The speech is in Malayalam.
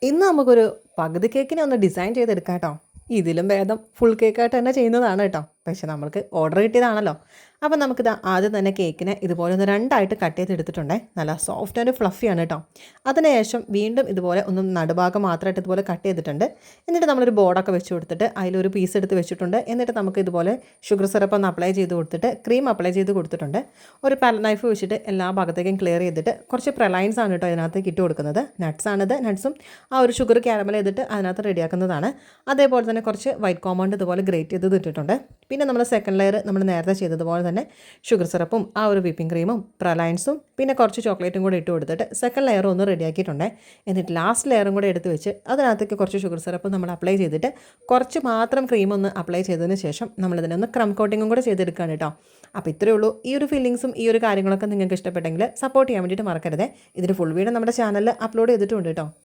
ഇന്ന് നമുക്കൊരു പകുതി കേക്കിനെ ഒന്ന് ഡിസൈൻ ചെയ്തെടുക്കാം കേട്ടോ. ഇതിലും ഭേദം ഫുൾ കേക്കായിട്ട് തന്നെ ചെയ്യുന്നതാണ് കേട്ടോ. പക്ഷെ നമ്മൾക്ക് ഓർഡർ കിട്ടിയതാണല്ലോ. അപ്പോൾ നമുക്കിത് ആദ്യം തന്നെ കേക്കിനെ ഇതുപോലെ ഒന്ന് രണ്ടായിട്ട് കട്ട് ചെയ്തെടുത്തിട്ടുണ്ടേ. നല്ല സോഫ്റ്റ് ആൻഡ് ഫ്ലഫിയാണ് കേട്ടോ. അതിനുശേഷം വീണ്ടും ഇതുപോലെ ഒന്ന് നടുഭാഗം മാത്രമായിട്ട് ഇതുപോലെ കട്ട് ചെയ്തിട്ടുണ്ട്. എന്നിട്ട് നമ്മളൊരു ബോർഡൊക്കെ വെച്ച് കൊടുത്തിട്ട് അതിലൊരു പീസ് എടുത്ത് വെച്ചിട്ടുണ്ട്. എന്നിട്ട് നമുക്ക് ഇതുപോലെ ഷുഗർ സിറപ്പ് ഒന്ന് അപ്ലൈ ചെയ്ത് കൊടുത്തിട്ട് ക്രീം അപ്ലൈ ചെയ്ത് കൊടുത്തിട്ടുണ്ട്. ഒരു പാൽ നൈഫ് വെച്ചിട്ട് എല്ലാ ഭാഗത്തേക്കും ക്ലിയർ ചെയ്തിട്ട് കുറച്ച് പ്രലൈൻസ് ആണ് കേട്ടോ ഇതിനകത്തേക്ക് ഇട്ട് കൊടുക്കുന്നത്. നട്ട്സാണിത്. നട്ട്സും ആ ഒരു ഷുഗർ ക്യാരമൽ ചെയ്തിട്ട് അതിനകത്ത് റെഡിയാക്കുന്നതാണ്. അതേപോലെ തന്നെ കുറച്ച് വൈറ്റ് കോമ്പൗണ്ട് ഇതുപോലെ ഗ്രേറ്റ് ചെയ്ത് ഇട്ടിട്ടുണ്ട്. പിന്നെ നമ്മൾ സെക്കൻഡ് ലെയർ നമ്മൾ നേരത്തെ ചെയ്തതുപോലെ തന്നെ ഷുഗർ സിറപ്പും ആ ഒരു വിപ്പിംഗ് ക്രീമും പ്രലൈൻസും പിന്നെ കുറച്ച് ചോക്ലേറ്റും കൂടെ ഇട്ട് കൊടുത്തിട്ട് സെക്കൻഡ് ലെയർ ഒന്ന് റെഡിയാക്കിയിട്ടുണ്ട്. എന്നിട്ട് ലാസ്റ്റ് ലെയറും കൂടെ എടുത്ത് വെച്ച് അതിനകത്തേക്ക് കുറച്ച് ഷുഗർ സിറപ്പ് നമ്മൾ അപ്ലൈ ചെയ്തിട്ട് കുറച്ച് മാത്രം ക്രീം ഒന്ന് അപ്ലൈ ചെയ്തതിന് ശേഷം നമ്മളിതിനൊന്ന് ക്രം കോട്ടിങ്ങും കൂടെ ചെയ്തെടുക്കുകയാണ് കേട്ടോ. അപ്പോൾ ഇത്രയേ ഉള്ളൂ. ഈ ഒരു ഫില്ലിങ്സും ഈ ഒരു കാര്യങ്ങളൊക്കെ നിങ്ങൾക്ക് ഇഷ്ടപ്പെട്ടെങ്കിൽ സപ്പോർട്ട് ചെയ്യാൻ വേണ്ടിയിട്ട് മറക്കരുത്. ഇതിൻ്റെ ഫുൾ വീഡിയോ നമ്മുടെ ചാനലിൽ അപ്ലോഡ് ചെയ്തിട്ടുണ്ട് കേട്ടോ.